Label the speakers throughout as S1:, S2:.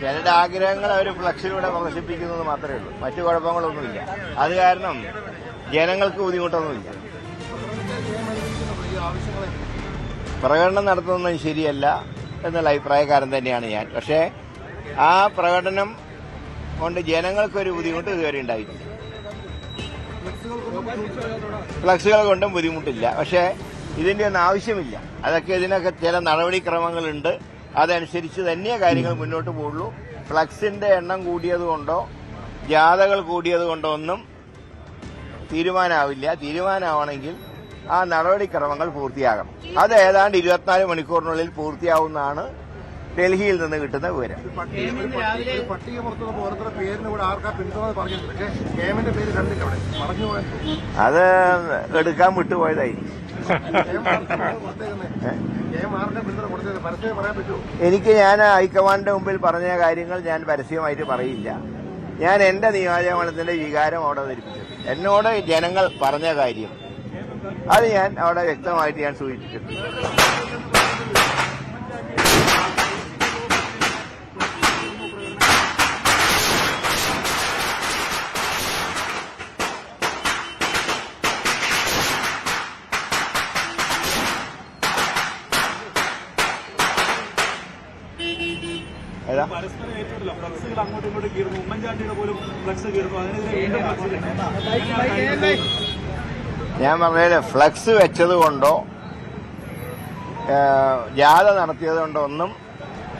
S1: ചിലരുടെ ആഗ്രഹങ്ങൾ അവർ ഫ്ലക്സിലൂടെ പ്രദർശിപ്പിക്കുന്നത് മാത്രമേ ഉള്ളൂ, മറ്റു കുഴപ്പങ്ങളൊന്നുമില്ല. അത് കാരണം ജനങ്ങൾക്ക് ബുദ്ധിമുട്ടൊന്നുമില്ല. പ്രകടനം നടത്തുന്നത് ശരിയല്ല എന്നുള്ള അഭിപ്രായക്കാരൻ തന്നെയാണ് ഞാൻ. പക്ഷേ ആ പ്രകടനം കൊണ്ട് ജനങ്ങൾക്കൊരു ബുദ്ധിമുട്ട് ഇതുവരെ ഉണ്ടായിട്ടില്ല. ഫ്ലക്സുകൾ കൊണ്ടും ബുദ്ധിമുട്ടില്ല. പക്ഷേ ഇതിന്റെ ഒന്നും ആവശ്യമില്ല. ഇതിനൊക്കെ ചില നടപടിക്രമങ്ങളുണ്ട്. അതനുസരിച്ച് തന്നെ കാര്യങ്ങൾ മുന്നോട്ട് പോകുള്ളൂ. ഫ്ലക്സിന്റെ എണ്ണം കൂടിയതുകൊണ്ടോ ജാഥകൾ കൂടിയതുകൊണ്ടോ ഒന്നും തീരുമാനമാവില്ല. തീരുമാനമാണെങ്കിൽ ആ നടപടിക്രമങ്ങൾ പൂർത്തിയാകണം. അത് ഏതാണ്ട് 24 മണിക്കൂറിനുള്ളിൽ പൂർത്തിയാവുന്നതാണ് ഡൽഹിയിൽ നിന്ന് കിട്ടുന്ന വിവരം. അത് എടുക്കാൻ വിട്ടുപോയതായിരിക്കും. ഞാൻ ഹൈക്കമാൻഡിന്റെ മുമ്പിൽ പറഞ്ഞ കാര്യങ്ങൾ ഞാൻ പരസ്യമായിട്ട് പറയില്ല. ഞാൻ എന്റെ നിയോജകമണ്ഡലത്തിന്റെ വികാരം അവിടെ അവതരിപ്പിച്ചത്, എന്നോട് ജനങ്ങൾ പറഞ്ഞ കാര്യം അത് ഞാൻ അവിടെ വ്യക്തമായിട്ട് ഞാൻ സൂചിപ്പിച്ചിട്ടുണ്ട്. ഞാൻ പറഞ്ഞത് ഫ്ലക്സ് വെച്ചതുകൊണ്ടോ ജാഥ നടത്തിയത് കൊണ്ടോ ഒന്നും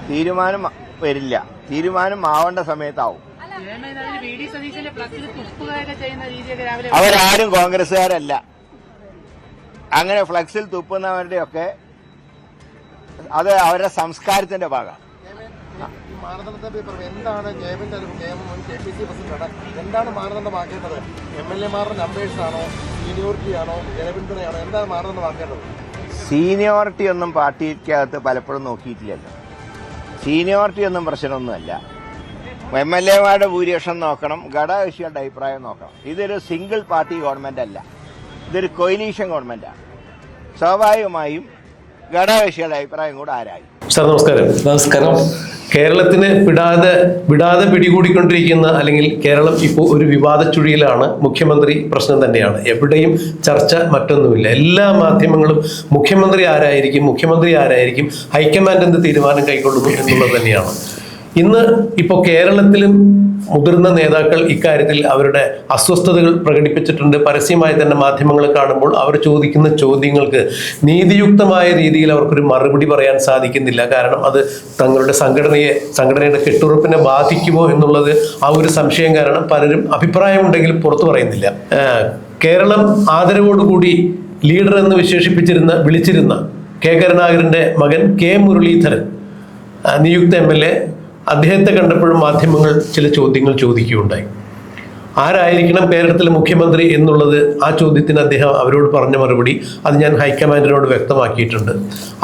S1: തീരുമാനം വരില്ല. തീരുമാനം ആവേണ്ട സമയത്താവും. അവരാരും കോൺഗ്രസ്സുകാരല്ല. അങ്ങനെ ഫ്ലക്സിൽ തുപ്പുന്നവരുടെയൊക്കെ അത് അവരുടെ സംസ്കാരത്തിന്റെ ഭാഗമാണ്.
S2: എന്താണ് എന്താണ് മാനദണ്ഡമാക്കേണ്ടത്? MLA-മാരുടെ നമ്പേഴ്സാണോ, സീനിയോറിറ്റിയാണോ, ജനപിന്തുണയാണോ? എന്താണ് മാനദണ്ഡമാക്കേണ്ടത്?
S1: സീനിയോറിറ്റി ഒന്നും പാർട്ടിക്കകത്ത് പലപ്പോഴും നോക്കിയിട്ടില്ലല്ലോ. സീനിയോറിറ്റി ഒന്നും പ്രശ്നമൊന്നുമല്ല. MLA-മാരുടെ ഭൂരിപക്ഷം നോക്കണം, ഘടകകക്ഷികളുടെ അഭിപ്രായം നോക്കണം. ഇതൊരു സിംഗിൾ പാർട്ടി ഗവൺമെന്റ് അല്ല, ഇതൊരു കൊയിലീഷൻ ഗവൺമെന്റാണ്. സ്വാഭാവികമായും ഘടകകക്ഷികളുടെ അഭിപ്രായം കൂടെ ആരായി.
S3: സാർ നമസ്കാരം.
S4: നമസ്കാരം.
S3: കേരളത്തിന് വിടാതെ പിടികൂടിക്കൊണ്ടിരിക്കുന്ന, അല്ലെങ്കിൽ കേരളം ഇപ്പോൾ ഒരു വിവാദ ചുഴിയിലാണ്. മുഖ്യമന്ത്രി പ്രശ്നം തന്നെയാണ്. എവിടെയും ചർച്ച മറ്റൊന്നുമില്ല. എല്ലാ മാധ്യമങ്ങളും മുഖ്യമന്ത്രി ആരായിരിക്കും, ഹൈക്കമാൻഡ് എന്ത് തീരുമാനം കൈക്കൊള്ളുന്നു എന്നുള്ളത് തന്നെയാണ്. ഇന്ന് ഇപ്പോൾ കേരളത്തിലും മുതിർന്ന നേതാക്കൾ ഇക്കാര്യത്തിൽ അവരുടെ അസ്വസ്ഥതകൾ പ്രകടിപ്പിച്ചിട്ടുണ്ട്. പരസ്യമായി തന്നെ മാധ്യമങ്ങളെ കാണുമ്പോൾ അവർ ചോദിക്കുന്ന ചോദ്യങ്ങൾക്ക് നീതിയുക്തമായ രീതിയിൽ അവർക്കൊരു മറുപടി പറയാൻ സാധിക്കുന്നില്ല. കാരണം അത് തങ്ങളുടെ സംഘടനയുടെ കെട്ടുറപ്പിനെ ബാധിക്കുമോ എന്നുള്ളത് ആ ഒരു സംശയം കാരണം പലരും അഭിപ്രായമുണ്ടെങ്കിൽ പുറത്തു പറയുന്നില്ല. കേരളം ആദരവോടുകൂടി ലീഡർ എന്ന് വിളിച്ചിരുന്ന കെ കരുണാകരന്റെ മകൻ കെ മുരളീധരൻ, നിയുക്ത MLA, അദ്ദേഹത്തെ കണ്ടപ്പോഴും മാധ്യമങ്ങൾ ചില ചോദ്യങ്ങൾ ചോദിക്കുകയുണ്ടായി. ആരായിരിക്കണം കേരളത്തിലെ മുഖ്യമന്ത്രി എന്നുള്ളത്, ആ ചോദ്യത്തിന് അദ്ദേഹം അവരോട് പറഞ്ഞ മറുപടി അത് ഞാൻ ഹൈക്കമാൻഡിനോട് വ്യക്തമാക്കിയിട്ടുണ്ട്.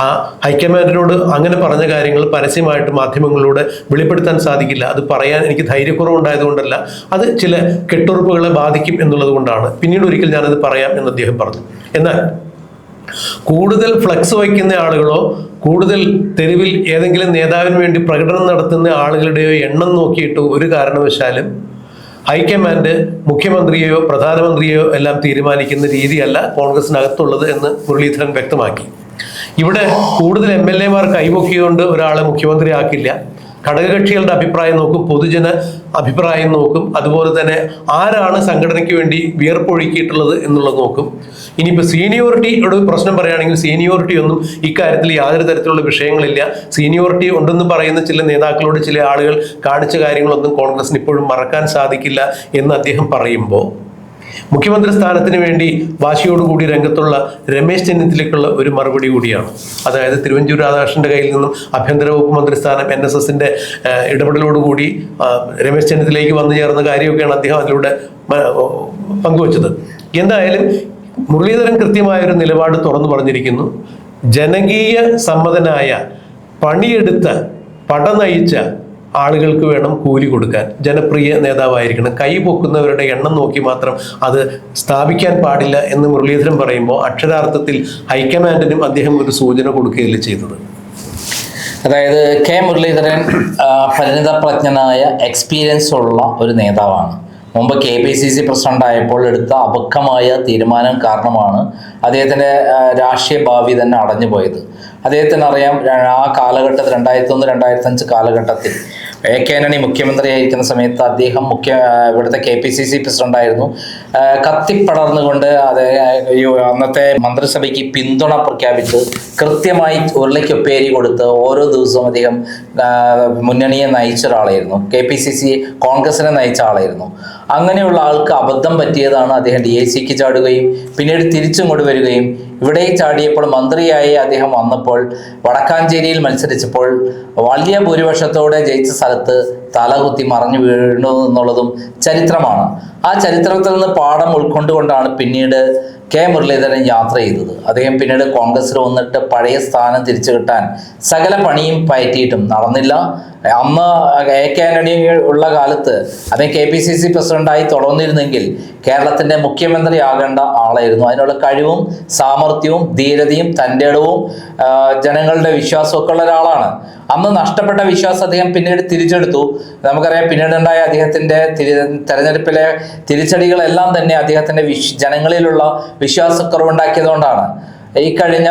S3: ആ ഹൈക്കമാൻഡിനോട് അങ്ങനെ പറഞ്ഞ കാര്യങ്ങൾ പരസ്യമായിട്ട് മാധ്യമങ്ങളിലൂടെ വെളിപ്പെടുത്താൻ സാധിക്കില്ല. അത് പറയാൻ എനിക്ക് ധൈര്യക്കുറവുണ്ടായതുകൊണ്ടല്ല, അത് ചില കെട്ടുറപ്പുകളെ ബാധിക്കും എന്നുള്ളത് കൊണ്ടാണ്. പിന്നീട് ഒരിക്കൽ ഞാനത് പറയാം എന്ന് അദ്ദേഹം പറഞ്ഞു. എന്നാൽ കൂടുതൽ ഫ്ലക്സ് വയ്ക്കുന്ന ആളുകളോ കൂടുതൽ തെരുവിൽ ഏതെങ്കിലും നേതാവിന് വേണ്ടി പ്രകടനം നടത്തുന്ന ആളുകളുടെയോ എണ്ണം നോക്കിയിട്ട് ഒരു കാരണവശാലും ഹൈക്കമാൻഡ് മുഖ്യമന്ത്രിയെയോ പ്രധാനമന്ത്രിയെയോ എല്ലാം തീരുമാനിക്കുന്ന രീതിയല്ല കോൺഗ്രസിനകത്തുള്ളത് എന്ന് മുരളീധരൻ വ്യക്തമാക്കി. ഇവിടെ കൂടുതൽ MLA-മാർ കൈപൊക്കിയുകൊണ്ട് ഒരാളെ മുഖ്യമന്ത്രിയാക്കില്ല. ഘടകകക്ഷികളുടെ അഭിപ്രായം നോക്കും, പൊതുജന അഭിപ്രായം നോക്കും, അതുപോലെ തന്നെ ആരാണ് സംഘടനയ്ക്ക് വേണ്ടി വിയർപ്പൊഴുക്കിയിട്ടുള്ളത് എന്നുള്ളത് നോക്കും. ഇനിയിപ്പോൾ സീനിയോറിറ്റിയുടെ പ്രശ്നം പറയുകയാണെങ്കിൽ സീനിയോറിറ്റി ഒന്നും ഇക്കാര്യത്തിൽ യാതൊരു തരത്തിലുള്ള വിഷയങ്ങളില്ല. സീനിയോറിറ്റി ഉണ്ടെന്ന് പറയുന്ന ചില നേതാക്കളോട് ചില ആളുകൾ കാണിച്ച കാര്യങ്ങളൊന്നും കോൺഗ്രസിന് ഇപ്പോഴും മറക്കാൻ സാധിക്കില്ല എന്ന് അദ്ദേഹം പറയുമ്പോൾ, മുഖ്യമന്ത്രി സ്ഥാനത്തിന് വേണ്ടി വാശിയോടുകൂടി രംഗത്തുള്ള രമേശ് ചെന്നിത്തലയ്ക്കുള്ള ഒരു മറുപടി കൂടിയാണ്. അതായത് തിരുവഞ്ചൂർ രാധാകൃഷ്ണന്റെ കയ്യിൽ നിന്നും ആഭ്യന്തര വകുപ്പ് മന്ത്രി സ്ഥാനം NSSന്റെ ഇടപെടലോടുകൂടി രമേശ് ചെന്നിത്തലയ്ക്ക് വന്നു ചേർന്ന കാര്യമൊക്കെയാണ് അദ്ദേഹം അതിലൂടെ പങ്കുവച്ചത്. എന്തായാലും മുരളീധരൻ കൃത്യമായൊരു നിലപാട് തുറന്നു പറഞ്ഞിരിക്കുന്നു. ജനകീയ സമ്മതനായ, പണിയെടുത്ത, പട നയിച്ച ആളുകൾക്ക് വേണം കൂലി കൊടുക്കാൻ. ജനപ്രിയ നേതാവായിരിക്കണം. കൈ പൊക്കുന്നവരുടെ എണ്ണം നോക്കി മാത്രം അത് സ്ഥാപിക്കാൻ പാടില്ല എന്ന് മുരളീധരൻ പറയുമ്പോൾ അക്ഷരാർത്ഥത്തിൽ ഹൈക്കമാൻഡിനും അദ്ദേഹം ഒരു സൂചന കൊടുക്കുകയല്ലേ ചെയ്തത്.
S4: അതായത് കെ മുരളീധരൻ പരിണിതപ്രജ്ഞനായ എക്സ്പീരിയൻസ് ഉള്ള ഒരു നേതാവാണ്. മുമ്പ് KPCC പ്രസിഡന്റ് ആയപ്പോൾ എടുത്ത അപക്വമായ തീരുമാനം കാരണമാണ് അദ്ദേഹത്തിൻ്റെ രാഷ്ട്രീയ ഭാവി തന്നെ അടഞ്ഞുപോയത്. അദ്ദേഹത്തിന് അറിയാം, ആ കാലഘട്ടത്തിൽ 2001-2005 കാലഘട്ടത്തിൽ AK ആന്റണി മുഖ്യമന്ത്രിയായിരിക്കുന്ന സമയത്ത് അദ്ദേഹം ഇവിടുത്തെ KPCC പ്രസിഡന്റായിരുന്നു. കത്തിപ്പടർന്നുകൊണ്ട് അന്നത്തെ മന്ത്രിസഭയ്ക്ക് പിന്തുണ പ്രഖ്യാപിച്ച് കൃത്യമായി ഉരുളയ്ക്കൊപ്പേരി കൊടുത്ത് ഓരോ ദിവസവും അദ്ദേഹം മുന്നണിയെ നയിച്ച ഒരാളായിരുന്നു. KPCC കോൺഗ്രസിനെ നയിച്ച ആളായിരുന്നു. അങ്ങനെയുള്ള ആൾക്ക് അബദ്ധം പറ്റിയതാണ്. അദ്ദേഹം DICക്ക് ചാടുകയും പിന്നീട് തിരിച്ചിങ്ങോട്ട് വരികയും ഇവിടെ ചാടിയപ്പോൾ മന്ത്രിയായി അദ്ദേഹം വന്നപ്പോൾ വടക്കാഞ്ചേരിയിൽ മത്സരിച്ചപ്പോൾ വലിയ ഭൂരിപക്ഷത്തോടെ ജയിച്ച സ്ഥലത്ത് തലകുത്തി മറഞ്ഞു വീണു എന്നുള്ളതും ചരിത്രമാണ്. ആ ചരിത്രത്തിൽ നിന്ന് പാഠം ഉൾക്കൊണ്ടുകൊണ്ടാണ് പിന്നീട് കെ മുരളീധരൻ യാത്ര ചെയ്തത്. അദ്ദേഹം പിന്നീട് കോൺഗ്രസിൽ വന്നിട്ട് പഴയ സ്ഥാനം തിരിച്ചു കിട്ടാൻ സകല പണിയും പയറ്റിയിട്ടും നടന്നില്ല. അന്ന് AK ആന്റണി ഉള്ള കാലത്ത് അദ്ദേഹം KPCC പ്രസിഡന്റായി തുടർന്നിരുന്നെങ്കിൽ കേരളത്തിൻ്റെ മുഖ്യമന്ത്രി ആകേണ്ട ആളായിരുന്നു. അതിനുള്ള കഴിവും സാമർഥ്യവും ധീരതയും തൻ്റെടവും ജനങ്ങളുടെ വിശ്വാസവും ഒക്കെ ഉള്ള ഒരാളാണ്. അന്ന് നഷ്ടപ്പെട്ട വിശ്വാസം അദ്ദേഹം പിന്നീട് തിരിച്ചെടുത്തു. നമുക്കറിയാം, പിന്നീടുണ്ടായ അദ്ദേഹത്തിൻ്റെ തെരഞ്ഞെടുപ്പിലെ തിരിച്ചടികളെല്ലാം തന്നെ അദ്ദേഹത്തിൻ്റെ ജനങ്ങളിലുള്ള വിശ്വാസക്കുറവുണ്ടാക്കിയതുകൊണ്ടാണ്. ഈ കഴിഞ്ഞ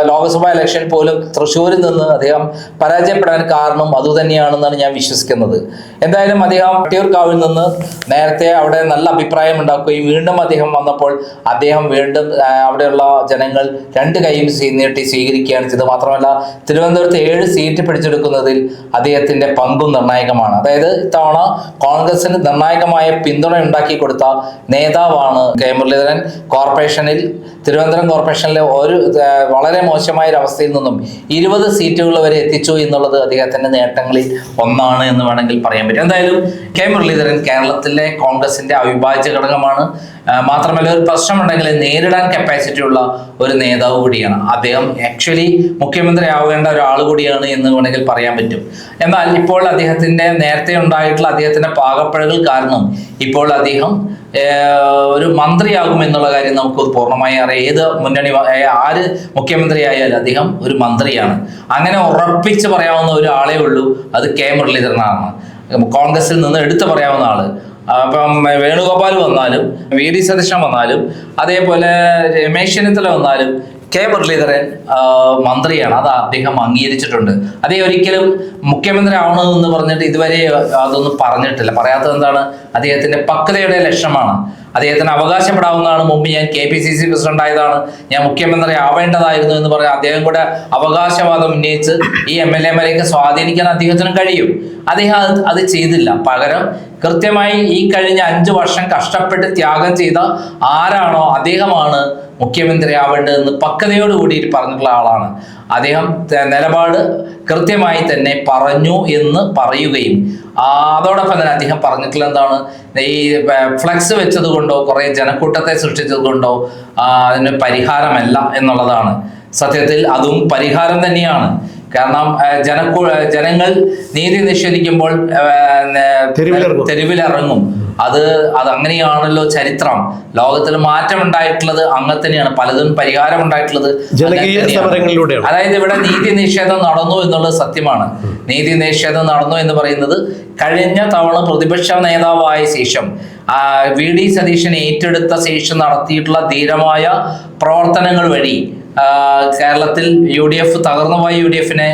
S4: ലോക്സഭാ ഇലക്ഷൻ പോലും തൃശ്ശൂരിൽ നിന്ന് അദ്ദേഹം പരാജയപ്പെടാൻ കാരണം അതുതന്നെയാണെന്നാണ് ഞാൻ വിശ്വസിക്കുന്നത്. എന്തായാലും അദ്ദേഹം വട്ടിയൂർക്കാവിൽ നിന്ന് നേരത്തെ അവിടെ നല്ല അഭിപ്രായം ഉണ്ടാക്കുകയും വീണ്ടും അദ്ദേഹം വന്നപ്പോൾ അദ്ദേഹം വീണ്ടും അവിടെയുള്ള ജനങ്ങൾ രണ്ട് കൈയും നീട്ടി സ്വീകരിക്കുകയാണ് ചെയ്തത്. മാത്രമല്ല തിരുവനന്തപുരത്ത് 7 സീറ്റ് പിടിച്ചെടുക്കുന്നതിൽ അദ്ദേഹത്തിൻ്റെ പങ്കും നിർണായകമാണ്. അതായത് ഇത്തവണ കോൺഗ്രസിന് നിർണായകമായ പിന്തുണ ഉണ്ടാക്കി കൊടുത്ത നേതാവാണ് കെ മുരളീധരൻ. തിരുവനന്തപുരം കോർപ്പറേഷനിലെ വളരെ മോശമായ ഒരു അവസ്ഥയിൽ നിന്നും 20 സീറ്റുകൾ വരെ എത്തിച്ചു എന്നുള്ളത് അദ്ദേഹത്തിന്റെ നേട്ടങ്ങളിൽ ഒന്നാണ് എന്ന് വേണമെങ്കിൽ പറയാൻ പറ്റും. എന്തായാലും കെ മുരളീധരൻ കേരളത്തിലെ കോൺഗ്രസിന്റെ അവിഭാജ്യ ഘടകമാണ്. മാത്രമല്ല, ഒരു പ്രശ്നമുണ്ടെങ്കിൽ നേരിടാൻ കപ്പാസിറ്റി ഉള്ള ഒരു നേതാവ് കൂടിയാണ്. അദ്ദേഹം ആക്ച്വലി മുഖ്യമന്ത്രി ആവേണ്ട ഒരാൾ കൂടിയാണ് എന്ന് വേണമെങ്കിൽ പറയാൻ പറ്റും. എന്നാൽ ഇപ്പോൾ അദ്ദേഹത്തിന്റെ നേരത്തെ ഉണ്ടായിട്ടുള്ള അദ്ദേഹത്തിന്റെ പാകപ്പിഴകൾ കാരണം ഇപ്പോൾ അദ്ദേഹം ഒരു മന്ത്രിയാകും എന്നുള്ള കാര്യം നമുക്ക് പൂർണ്ണമായി അറിയാം. ഏത് മുന്നണി ആര് മുഖ്യമന്ത്രി ആയാലും അദ്ദേഹം ഒരു മന്ത്രിയാണ്. അങ്ങനെ ഉറപ്പിച്ച് പറയാവുന്ന ഒരാളേ ഉള്ളൂ, അത് കെ മുരളീധരനാണ്. കോൺഗ്രസിൽ നിന്ന് എടുത്തു പറയാവുന്ന ആള്. അപ്പം വേണുഗോപാൽ വന്നാലും VD സതീശൻ വന്നാലും അതേപോലെ രമേശ് ചെന്നിത്തല വന്നാലും കെ മുരളീധരൻ മന്ത്രിയാണ്. അത് അദ്ദേഹം അംഗീകരിച്ചിട്ടുണ്ട്. അദ്ദേഹം ഒരിക്കലും മുഖ്യമന്ത്രി ആവണമെന്ന് പറഞ്ഞിട്ട് ഇതുവരെ അതൊന്നും പറഞ്ഞിട്ടില്ല. പറയാത്തത് എന്താണ്? അദ്ദേഹത്തിന്റെ പക്വതയുടെ ലക്ഷണമാണ്. അദ്ദേഹത്തിന് അവകാശപ്പെടാവുന്നതാണ്, മുമ്പ് ഞാൻ KPCC പ്രസിഡന്റ് ആയതാണ്, ഞാൻ മുഖ്യമന്ത്രി ആവേണ്ടതായിരുന്നു എന്ന് പറഞ്ഞ് അദ്ദേഹം കൂടെ അവകാശവാദം ഉന്നയിച്ച് ഈ MLA-മാരെയൊക്കെ സ്വാധീനിക്കാൻ അദ്ദേഹത്തിന് കഴിയും. അദ്ദേഹം അത് ചെയ്തില്ല. പകരം കൃത്യമായി ഈ കഴിഞ്ഞ 5 വർഷം കഷ്ടപ്പെട്ട് ത്യാഗം ചെയ്ത ആരാണോ അദ്ദേഹമാണ് മുഖ്യമന്ത്രി ആവേണ്ടതെന്ന് പക്വതയോടുകൂടി പറഞ്ഞിട്ടുള്ള ആളാണ്. അദ്ദേഹം നിലപാട് കൃത്യമായി തന്നെ പറഞ്ഞു എന്ന് പറയുകയും അതോടൊപ്പം തന്നെ അദ്ദേഹം പറഞ്ഞിട്ടുള്ള എന്താണ്, ഈ ഫ്ലക്സ് വെച്ചത് കൊണ്ടോ കുറെ ജനക്കൂട്ടത്തെ സൃഷ്ടിച്ചത് കൊണ്ടോ അതിന് പരിഹാരമല്ല എന്നുള്ളതാണ്. സത്യത്തിൽ അതും പരിഹാരം തന്നെയാണ്. കാരണം ജനങ്ങൾ നീതി നിഷേധിക്കുമ്പോൾ തെരുവിലിറങ്ങും. അത് അങ്ങനെയാണല്ലോ ചരിത്രം. ലോകത്തിൽ മാറ്റം ഉണ്ടായിട്ടുള്ളത് അങ്ങനെ തന്നെയാണ്. പലതും പരിഹാരം ഉണ്ടായിട്ടുള്ളത് അതായത് ഇവിടെ നീതി നിഷേധം നടന്നു എന്നുള്ളത് സത്യമാണ്. നീതി നിഷേധം നടന്നു എന്ന് പറയുന്നത് കഴിഞ്ഞ തവണ പ്രതിപക്ഷ നേതാവായ ശേഷം VD സതീശൻ ഏറ്റെടുത്ത ശേഷം നടത്തിയിട്ടുള്ള ധീരമായ പ്രവർത്തനങ്ങൾ വഴി കേരളത്തിൽ UDF തകർന്നുപോയ UDF-നെ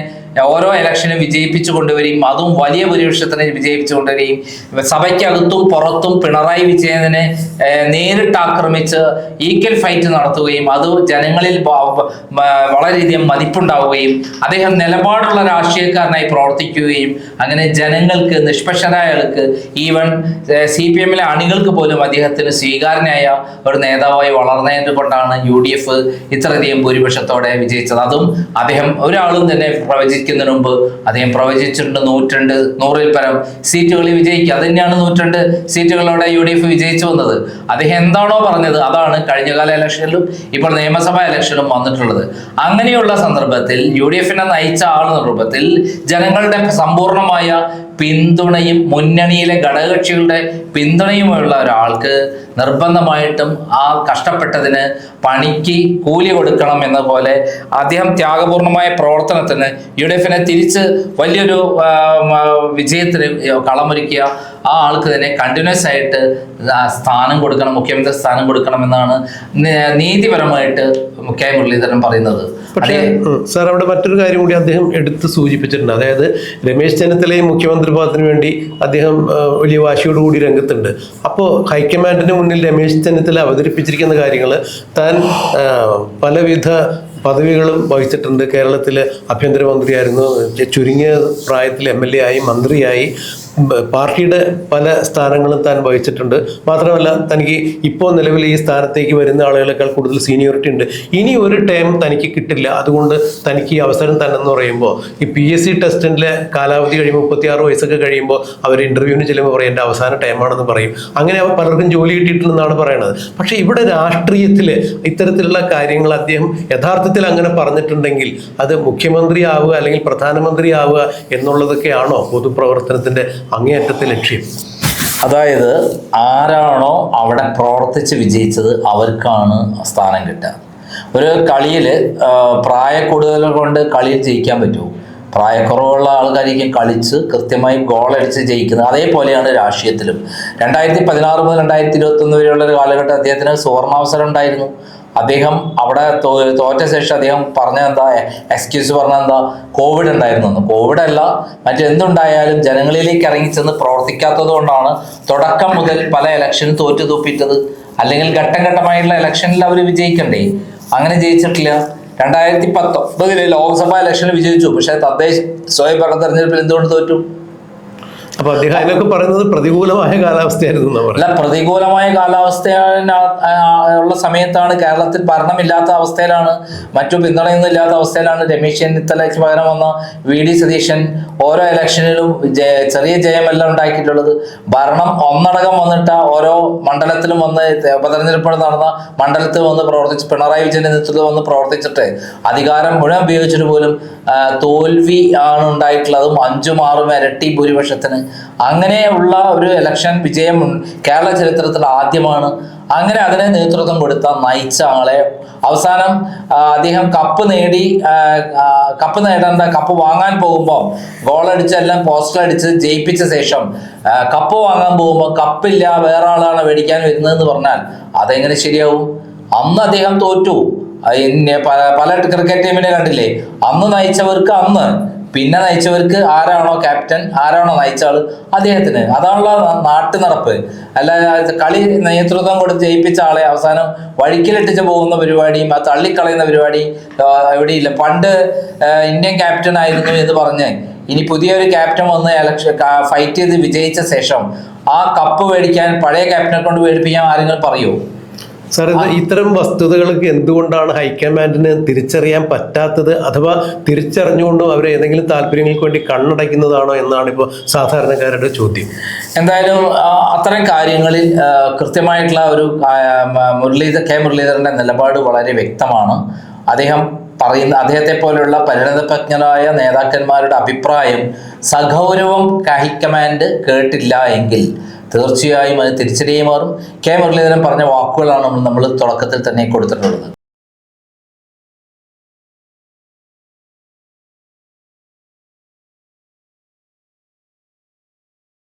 S4: ഓരോ ഇലക്ഷനും വിജയിപ്പിച്ചു കൊണ്ടുവരികയും അതും വലിയ ഭൂരിപക്ഷത്തിനെ വിജയിപ്പിച്ചു കൊണ്ടുവരികയും സഭയ്ക്കകത്തും പുറത്തും പിണറായി വിജയനെ നേരിട്ട് ആക്രമിച്ച് ഈക്വൽ ഫൈറ്റ് നടത്തുകയും അത് ജനങ്ങളിൽ വളരെയധികം മതിപ്പുണ്ടാവുകയും അദ്ദേഹം നിലപാടുള്ള രാഷ്ട്രീയക്കാരനായി പ്രവർത്തിക്കുകയും അങ്ങനെ ജനങ്ങൾക്ക് നിഷ്പക്ഷരായ ആൾക്ക് ഈവൻ CPM-ലെ അണികൾക്ക് പോലും അദ്ദേഹത്തിന് സ്വീകാര്യനായ ഒരു നേതാവായി വളർന്നതിനെ കൊണ്ടാണ് UDF ഇത്രയധികം ഭൂരിപക്ഷത്തോടെ വിജയിച്ചത്. അതും അദ്ദേഹം ഒരാളും തന്നെ പ്രവചിക്കുന്നതിന് മുമ്പ് അദ്ദേഹം പ്രവചിച്ചിട്ടുണ്ട് 100-ൽ പരം സീറ്റുകളിൽ വിജയിക്കുക. അത് തന്നെയാണ് 102 സീറ്റുകളോടെ UDF വിജയിച്ചു വന്നത്. അദ്ദേഹം എന്താണോ പറഞ്ഞത് അതാണ് കഴിഞ്ഞകാല ഇലക്ഷനിലും ഇപ്പോൾ നിയമസഭാ ഇലക്ഷനിലും വന്നിട്ടുള്ളത്. അങ്ങനെയുള്ള സന്ദർഭത്തിൽ UDF-നെ നയിച്ച സന്ദർഭത്തിൽ ജനങ്ങളുടെ സമ്പൂർണമായ പിന്തുണയും മുന്നണിയിലെ ഘടകകക്ഷികളുടെ പിന്തുണയുമുള്ള ഒരാൾക്ക് നിർബന്ധമായിട്ടും ആ കഷ്ടപ്പെട്ടതിന് പണിക്ക് കൂലി കൊടുക്കണം എന്ന പോലെ അദ്ദേഹം ത്യാഗപൂർണമായ പ്രവർത്തനത്തിന് UDF-നെ തിരിച്ച് വലിയൊരു വിജയത്തിന് കളമൊരുക്കിയ ആ ആൾക്ക് തന്നെ കണ്ടിന്യൂസ് ആയിട്ട് സ്ഥാനം കൊടുക്കണം, മുഖ്യമന്ത്രി സ്ഥാനം കൊടുക്കണമെന്നാണ് നീതിപരമായിട്ട് കെ മുരളീധരൻ പറയുന്നത്.
S3: പക്ഷേ സാർ, അവിടെ മറ്റൊരു കാര്യം കൂടി അദ്ദേഹം എടുത്ത് സൂചിപ്പിച്ചിട്ടുണ്ട്. അതായത് രമേശ് ചെന്നിത്തലയും മുഖ്യമന്ത്രി പദത്തിന് വേണ്ടി അദ്ദേഹം വലിയ വാശിയോടുകൂടി രംഗത്തുണ്ട്. അപ്പോൾ ഹൈക്കമാൻഡിന് മുന്നിൽ രമേശ് ചെന്നിത്തല അവതരിപ്പിച്ചിരിക്കുന്ന കാര്യങ്ങൾ താൻ പലവിധ പദവികളും വഹിച്ചിട്ടുണ്ട്. കേരളത്തിൽ ആഭ്യന്തരമന്ത്രിയായിരുന്നു, ചുരുങ്ങിയ പ്രായത്തിൽ MLA ആയി, മന്ത്രിയായി, പാർട്ടിയുടെ പല സ്ഥാനങ്ങളും താൻ വഹിച്ചിട്ടുണ്ട്. മാത്രമല്ല, തനിക്ക് ഇപ്പോൾ നിലവിൽ ഈ സ്ഥാനത്തേക്ക് വരുന്ന ആളുകളെക്കാൾ കൂടുതൽ സീനിയോറിറ്റി ഉണ്ട്. ഇനി ഒരു ടൈം തനിക്ക് കിട്ടില്ല, അതുകൊണ്ട് തനിക്ക് ഈ അവസരം തന്നെ എന്ന് പറയുമ്പോൾ ഈ PSC ടെസ്റ്റിൻ്റെ കാലാവധി കഴിയുമ്പോൾ 36 വയസ്സൊക്കെ കഴിയുമ്പോൾ അവർ ഇൻ്റർവ്യൂവിന് ചെല്ലുമ്പോൾ പറയും എൻ്റെ അവസാന ടൈമാണെന്ന് പറയും. അങ്ങനെ അവർ പലർക്കും ജോലി കിട്ടിയിട്ടുണ്ടെന്നാണ് പറയുന്നത്. പക്ഷേ ഇവിടെ രാഷ്ട്രീയത്തിൽ ഇത്തരത്തിലുള്ള കാര്യങ്ങൾ അദ്ദേഹം യഥാർത്ഥത്തിൽ അങ്ങനെ പറഞ്ഞിട്ടുണ്ടെങ്കിൽ അത് മുഖ്യമന്ത്രി ആവുക അല്ലെങ്കിൽ പ്രധാനമന്ത്രി ആവുക എന്നുള്ളതൊക്കെയാണോ പൊതുപ്രവർത്തനത്തിൻ്റെ അങ്ങേയറ്റത്തെ ലക്ഷ്യം?
S4: അതായത് ആരാണോ അവിടെ പ്രവർത്തിച്ച് വിജയിച്ചത് അവർക്കാണ് സ്ഥാനം കിട്ടുക. ഒരു കളിയിൽ പ്രായക്കൂടുതൽ കൊണ്ട് കളിയിൽ ജയിക്കാൻ പറ്റുമോ? പ്രായക്കുറവുള്ള ആൾക്കാരിക്കും കളിച്ച് കൃത്യമായി ഗോളടിച്ച് ജയിക്കുന്നത്. അതേപോലെയാണ് രാഷ്ട്രീയത്തിലും. 2016 മുതൽ 2021 വരെയുള്ള ഒരു കാലഘട്ടം അദ്ദേഹത്തിന് സുവർണാവസരം ഉണ്ടായിരുന്നു. അദ്ദേഹം അവിടെ തോറ്റ ശേഷം അദ്ദേഹം പറഞ്ഞെന്താ, എക്സ്ക്യൂസ് പറഞ്ഞെന്താ, കോവിഡ് ഉണ്ടായിരുന്നു. കോവിഡ് അല്ല, മറ്റെന്തുണ്ടായാലും ജനങ്ങളിലേക്ക് ഇറങ്ങിച്ചെന്ന് പ്രവർത്തിക്കാത്തത് കൊണ്ടാണ് തുടക്കം മുതൽ പല ഇലക്ഷനും തോറ്റു തൂപ്പിറ്റത്. അല്ലെങ്കിൽ ഘട്ടം ഘട്ടമായിട്ടുള്ള ഇലക്ഷനിൽ അവർ വിജയിക്കണ്ടേ? അങ്ങനെ ജയിച്ചിട്ടില്ല. 2019 ലോക്സഭാ ഇലക്ഷനിൽ വിജയിച്ചു, പക്ഷേ തദ്ദേശ സ്വയംഭരണ തെരഞ്ഞെടുപ്പിൽ എന്തുകൊണ്ട് തോറ്റു?
S3: അപ്പൊ അദ്ദേഹം അതിനൊക്കെ പറയുന്നത് പ്രതികൂലമായ കാലാവസ്ഥയായിരുന്നു.
S4: അല്ല, പ്രതികൂലമായ കാലാവസ്ഥ ഉള്ള സമയത്താണ്, കേരളത്തിൽ ഭരണമില്ലാത്ത അവസ്ഥയിലാണ്, മറ്റു പിന്തുണയൊന്നും ഇല്ലാത്ത അവസ്ഥയിലാണ് രമേശ് ചെന്നിത്തലയ്ക്ക് പകരം വന്ന VD സതീശൻ ഓരോ ഇലക്ഷനിലും ചെറിയ ജയമെല്ലാം ഉണ്ടാക്കിയിട്ടുള്ളത്. ഭരണം ഒന്നടങ്കം വന്നിട്ട് ഓരോ മണ്ഡലത്തിലും വന്ന് ഉപതെരഞ്ഞെടുപ്പ് നടന്ന മണ്ഡലത്തിൽ വന്ന് പ്രവർത്തിച്ച് പിണറായി വിജയന്റെ നേതൃത്വത്തിൽ വന്ന് പ്രവർത്തിച്ചിട്ട് അധികാരം മുഴുവൻ ഉപയോഗിച്ചിട്ട് പോലും തോൽവി ആണ് ഉണ്ടായിട്ടുള്ളതും 5-6 ഇരട്ടി ഭൂരിപക്ഷത്തിന്. അങ്ങനെയുള്ള ഒരു ഇലക്ഷൻ വിജയം കേരള ചരിത്രത്തിൽ ആദ്യമാണ്. അങ്ങനെ അതിനെ നേതൃത്വം കൊടുത്ത നയിച്ച ആളെ അവസാനം അദ്ദേഹം കപ്പ് വാങ്ങാൻ പോകുമ്പോൾ ഗോളടിച്ച് എല്ലാം പോസ്റ്റർ അടിച്ച് ജയിപ്പിച്ച ശേഷം കപ്പ് വാങ്ങാൻ പോകുമ്പോൾ കപ്പില്ല, വേറെ ആളാണ് മേടിക്കാൻ വരുന്നതെന്ന് പറഞ്ഞാൽ അതെങ്ങനെ ശരിയാവും? അന്ന് അദ്ദേഹം തോറ്റു. പല ക്രിക്കറ്റ് ടീമിനെ കണ്ടില്ലേ, അന്ന് നയിച്ചവർക്ക് അന്ന്, പിന്നെ നയിച്ചവർക്ക് ആരാണോ ക്യാപ്റ്റൻ, ആരാണോ നയിച്ച ആള് അദ്ദേഹത്തിന്. അതാണുള്ള നാട്ടു നടപ്പ്. അല്ല, കളി നേതൃത്വം കൊടുത്ത് ജയിപ്പിച്ച ആളെ അവസാനം വഴിക്കിലിട്ടിച്ച് പോകുന്ന പരിപാടിയും തള്ളിക്കളയുന്ന പരിപാടി എവിടെയില്ല. പണ്ട് ഇന്ത്യൻ ക്യാപ്റ്റൻ ആയിരുന്നു എന്ന് പറഞ്ഞ് ഇനി പുതിയൊരു ക്യാപ്റ്റൻ വന്ന് ഫൈറ്റ് ചെയ്ത് വിജയിച്ച ശേഷം ആ കപ്പ് മേടിക്കാൻ പഴയ ക്യാപ്റ്റനെ കൊണ്ട് മേടിപ്പിക്കാൻ ആരെങ്കിലും പറയുമോ?
S3: സാർ, ഇത്തരം വസ്തുതകൾക്ക് എന്തുകൊണ്ടാണ് ഹൈക്കമാൻഡിന് തിരിച്ചറിയാൻ പറ്റാത്തത്? അഥവാ തിരിച്ചറിഞ്ഞുകൊണ്ടും അവരെ ഏതെങ്കിലും താല്പര്യങ്ങൾക്ക് വേണ്ടി കണ്ണടയ്ക്കുന്നതാണോ എന്നാണ് ഇപ്പോൾ സാധാരണക്കാരുടെ ചോദ്യം.
S4: എന്തായാലും അത്തരം കാര്യങ്ങളിൽ കൃത്യമായിട്ടുള്ള ഒരു കെ മുരളീധരന്റെ നിലപാട് വളരെ വ്യക്തമാണ്. അദ്ദേഹത്തെ പോലുള്ള പരിണതപ്രജ്ഞരായ നേതാക്കന്മാരുടെ അഭിപ്രായം സഗൗരവം ഹൈക്കമാൻഡ് കേട്ടില്ല എങ്കിൽ തീർച്ചയായും അത് തിരിച്ചടിയായി മാറും. കെ മുരളീധരൻ പറഞ്ഞ വാക്കുകളാണ് നമ്മൾ തുടക്കത്തിൽ തന്നെ കൊടുത്തിട്ടുള്ളത്.